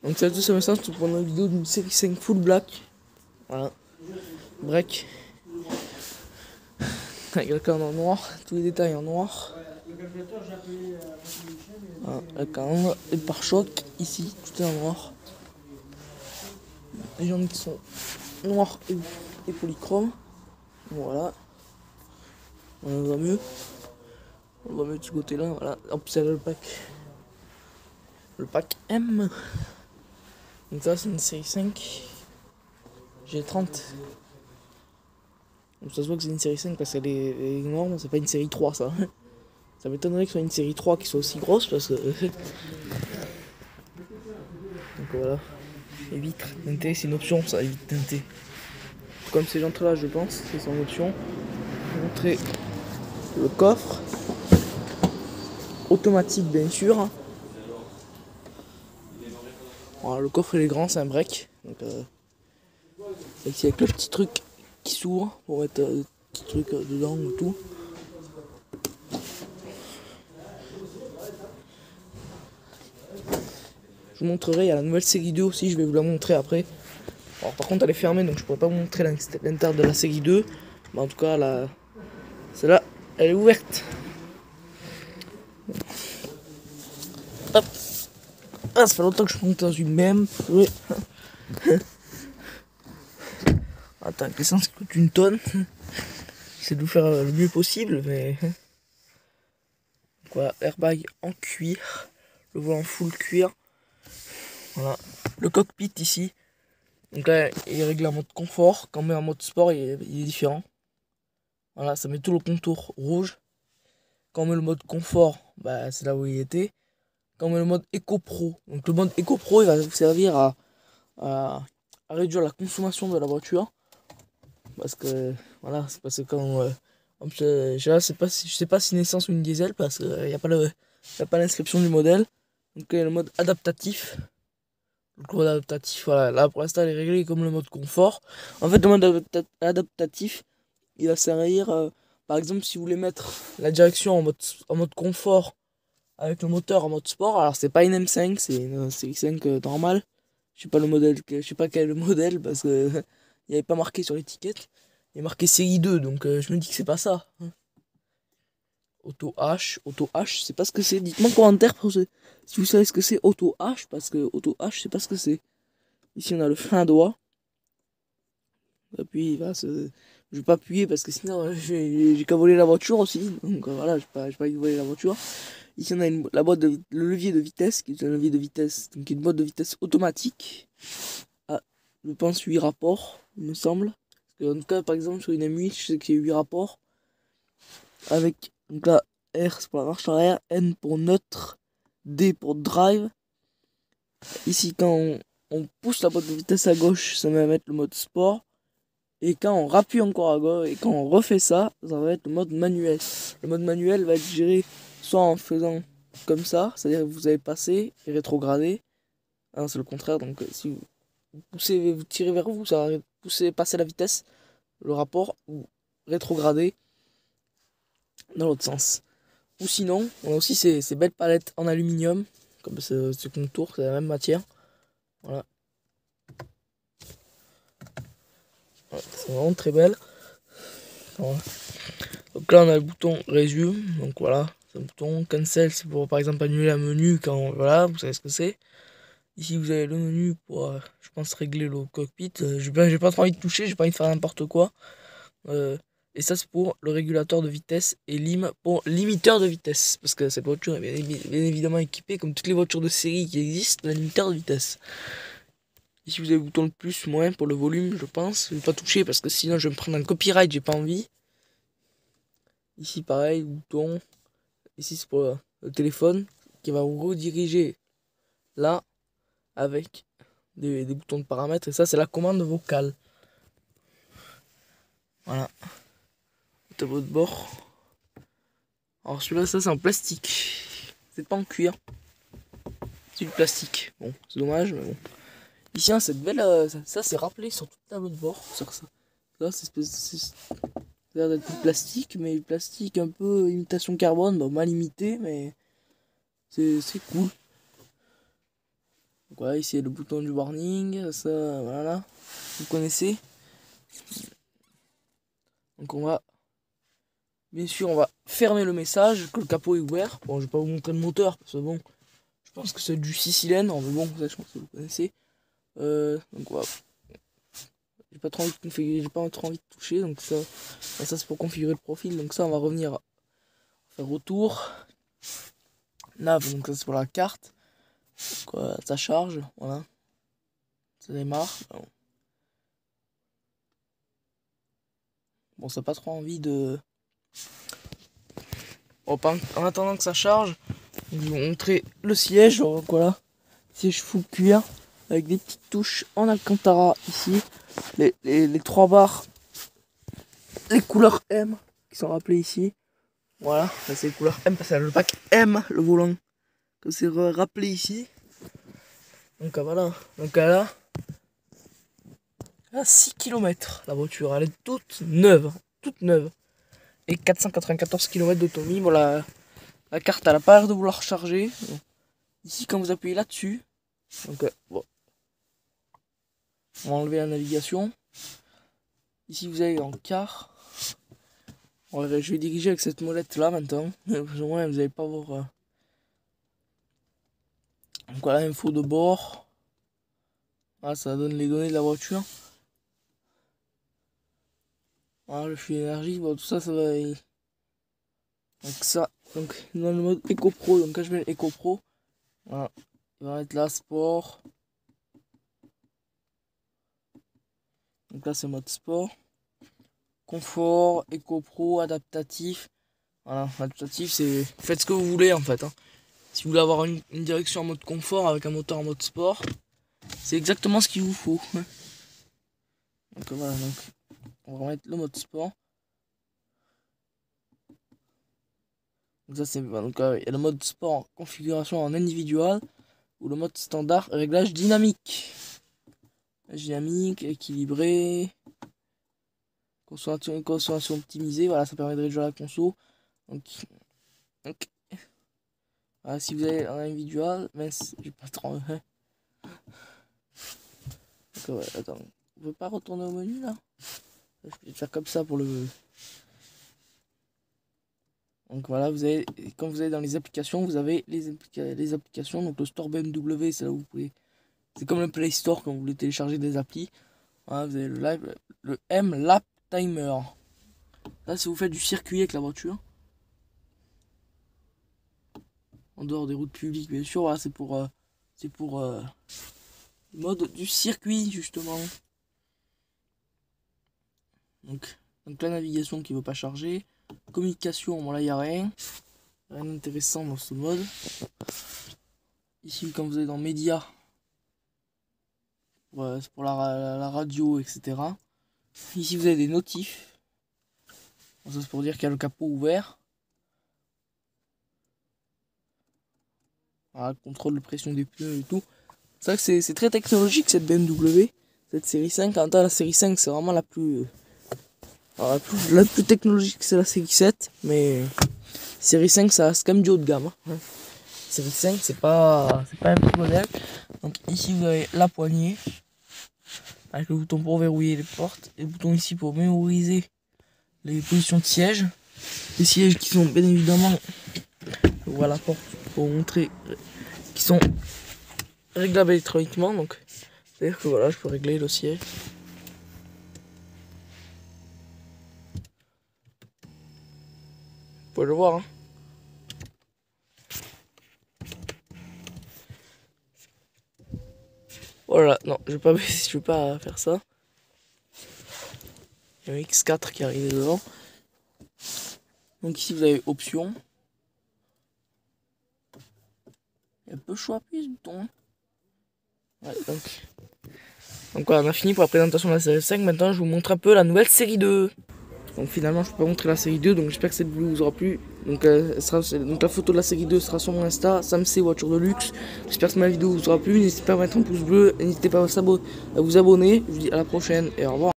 Donc salut à tous, c'est Vincent, je te prends une vidéo d'une série 5 full black. Voilà. Break. Avec le cadre en noir, tous les détails en noir. Voilà, le cadre, et le pare-choc, ici, tout est en noir. Les jambes qui sont noires et polychrome. Voilà. On voit mieux. On voit mieux de ce côté-là, voilà. Hop, c'est le pack. Le pack M. Donc ça, c'est une série 5. J'ai 30. Donc ça se voit que c'est une série 5 parce qu'elle est énorme, c'est pas une série 3 ça. Ça m'étonnerait que ce soit une série 3 qui soit aussi grosse parce que... Donc voilà. Les vitres teintées, c'est une option ça, les vitres teintées. Comme ces jantres là je pense, c'est son option. Je vais montrer le coffre. Automatique bien sûr. Voilà, le coffre il est grand, c'est un break. Donc ici avec le petit truc qui s'ouvre pour mettre des petits trucs dedans ou tout. Je vous montrerai, il y a la nouvelle série 2 aussi, je vais vous la montrer après. Alors par contre elle est fermée donc je pourrais pas vous montrer l'intérieur de la série 2. Mais en tout cas celle-là elle est ouverte. Hop. Ah, ça fait longtemps que je monte dans une même. Oui. Attends, l'essence coûte une tonne. J'essaie de vous faire le mieux possible mais... Voilà, airbag en cuir. Le volant full cuir. Voilà. Le cockpit ici. Donc là, il règle en mode confort. Quand on met en mode sport, il est différent. Voilà, ça met tout le contour rouge. Quand on met le mode confort, bah, c'est là où il était. Quand on met le mode Eco Pro, donc le mode Eco Pro, il va vous servir à réduire la consommation de la voiture. Parce que, voilà, c'est parce que quand... je sais pas si une essence ou une diesel, parce qu'il n'y a pas l'inscription du modèle. Donc il y a le mode adaptatif. Le mode adaptatif, voilà, là pour l'instant il est réglé comme le mode confort. En fait, le mode adaptatif, il va servir, par exemple, si vous voulez mettre la direction en mode confort avec le moteur en mode sport. Alors, c'est pas une M5, c'est une série 5 normale. Je sais pas le modèle, je sais pas quel est le modèle parce que il n'y avait pas marqué sur l'étiquette. Il y a marqué série 2, donc je me dis que c'est pas ça. Auto H, je sais pas ce que c'est. Dites-moi en commentaire si vous savez ce que c'est Auto H, parce que Auto H, je sais pas ce que c'est. Ici, on a le frein à doigt. Puis, je vais pas appuyer parce que sinon, j'ai qu'à voler la voiture aussi. Donc voilà, j'ai pas envie de voler la voiture. Ici, on a le levier de vitesse, qui est un levier de vitesse, donc une boîte de vitesse automatique. Ah, je pense 8 rapports, il me semble. Parce que, en tout cas, par exemple, sur une M8, je sais qu'il y a 8 rapports. Avec, donc là, R c'est pour la marche arrière, N pour neutre, D pour drive. Ici, quand on pousse la boîte de vitesse à gauche, ça va mettre le mode sport. Et quand on rappuie encore à gauche, et quand on refait ça, ça va être le mode manuel. Le mode manuel va être géré soit en faisant comme ça, c'est-à-dire que vous avez passé et rétrogradé. Ah, c'est le contraire, donc si vous poussez, vous tirez vers vous, ça va passer la vitesse, le rapport, ou rétrograder dans l'autre sens. Ou sinon, on a aussi ces belles palettes en aluminium, comme ce contour, c'est la même matière. Voilà. Voilà, c'est vraiment très belle. Voilà. Donc là on a le bouton résume, donc voilà, c'est un bouton. Cancel, c'est pour par exemple annuler un menu quand, voilà, vous savez ce que c'est. Ici vous avez le menu pour, je pense, régler le cockpit. J'ai pas trop envie de toucher, j'ai pas envie de faire n'importe quoi. Et ça c'est pour le régulateur de vitesse et pour limiteur de vitesse. Parce que cette voiture est bien évidemment équipée, comme toutes les voitures de série qui existent, d'un limiteur de vitesse. Ici vous avez le bouton le plus, moins pour le volume, je pense. Je vais pas toucher parce que sinon je vais me prendre un copyright, j'ai pas envie. Ici pareil, bouton. Ici c'est pour le téléphone qui va vous rediriger là avec des boutons de paramètres. Et ça c'est la commande vocale. Voilà. Le tableau de bord. Alors celui-là, ça c'est en plastique. C'est pas en cuir. C'est du plastique. Bon, c'est dommage, mais bon. Ici, hein, cette belle. Ça c'est rappelé sur tout le tableau de bord. Sur ça. Là, ça a l'air d'être du plastique, mais du plastique un peu imitation carbone. Bon, mal imité, mais c'est cool. Donc voilà, ici le bouton du warning, ça, voilà, vous connaissez. Donc on va, bien sûr, on va fermer le message que le capot est ouvert. Bon, je vais pas vous montrer le moteur parce que bon, je pense que c'est du 6 cylindres, mais bon, ça, je pense que vous connaissez. Donc voilà, j'ai pas trop envie de configurer, j'ai pas trop envie de toucher, donc ça c'est pour configurer le profil. Donc ça, on va revenir faire retour. Nav, donc ça c'est pour la carte. Donc, ça charge, voilà. Ça démarre. Bon, ça n'a pas trop envie de... Bon, en attendant que ça charge, je vais vous montrer le siège. Donc voilà, siège full cuir avec des petites touches en alcantara ici. Les 3 barres, les couleurs M qui sont rappelées ici. Voilà, ça c'est les couleurs M parce que c'est le pack M, le volant, que c'est rappelé ici. Donc voilà, donc là, à 6 km la voiture, elle est toute neuve, et 494 km d'autonomie. Bon, la carte elle a pas l'air de vouloir charger. Ici quand vous appuyez là dessus, donc bon, on va enlever la navigation. Ici vous allez en car. Bon, je vais diriger avec cette molette là maintenant, au moins vous n'allez pas voir. Donc voilà, info de bord. Voilà, ça donne les données de la voiture. Voilà, le flux d'énergie, bon tout ça, ça va. Donc ça, donc dans le mode Eco Pro, donc quand je mets Eco Pro, voilà, il va être là, sport. Donc là c'est mode sport. Confort, Eco Pro, adaptatif. Voilà, adaptatif c'est, faites ce que vous voulez en fait. Hein. Si vous voulez avoir une direction en mode confort avec un moteur en mode sport, c'est exactement ce qu'il vous faut. Donc voilà, donc on va mettre le mode sport. Donc ça c'est donc il y a le mode sport configuration en individuel ou le mode standard réglage dynamique. Dynamique, équilibré, consommation optimisée, voilà, ça permet de réduire la conso. Donc voilà, si vous avez un individuel, mais j'ai pas trop. Donc ouais, attends, on peut pas retourner au menu là? Je vais faire comme ça pour le. Donc voilà, vous avez, quand vous allez dans les applications, vous avez les applications. Donc le store BMW, c'est là où vous pouvez. C'est comme le Play Store quand vous voulez télécharger des applis. Voilà, vous avez le M Lap Timer. Là, si vous faites du circuit avec la voiture, en dehors des routes publiques, bien sûr, voilà, c'est pour le mode du circuit justement. Donc la navigation qui ne veut pas charger. Communication, bon là il n'y a rien d'intéressant dans ce mode. Ici quand vous êtes dans médias, c'est pour la radio, etc. Ici vous avez des notifs. Bon, ça c'est pour dire qu'il y a le capot ouvert. Voilà, contrôle de pression des pneus et tout. C'est vrai que c'est très technologique cette BMW, cette série 5. En même temps la série 5 c'est vraiment la plus technologique, c'est la série 7, mais série 5 ça reste quand même du haut de gamme. Hein. Série 5 c'est pas un petit modèle. Donc ici vous avez la poignée avec le bouton pour verrouiller les portes et le bouton ici pour mémoriser les positions de siège. Les sièges qui sont bien évidemment, voilà, pour montrer, qui sont réglables électroniquement. Donc c'est à dire que voilà, je peux régler le siège. Vous pouvez le voir, hein. Voilà, non, je vais pas faire ça. Il y a un X4 qui arrive devant. Donc ici vous avez options. Il y a peu de choix à appuyer ce bouton. Ouais, donc voilà, on a fini pour la présentation de la série 5. Maintenant je vous montre un peu la nouvelle série 2. Donc finalement je peux pas montrer la série 2, donc j'espère que cette vidéo vous aura plu. Donc, donc la photo de la série 2 sera sur mon Insta, SamC Voiture de Luxe. J'espère que ma vidéo vous aura plu, n'hésitez pas à mettre un pouce bleu, n'hésitez pas à vous abonner. Je vous dis à la prochaine et au revoir.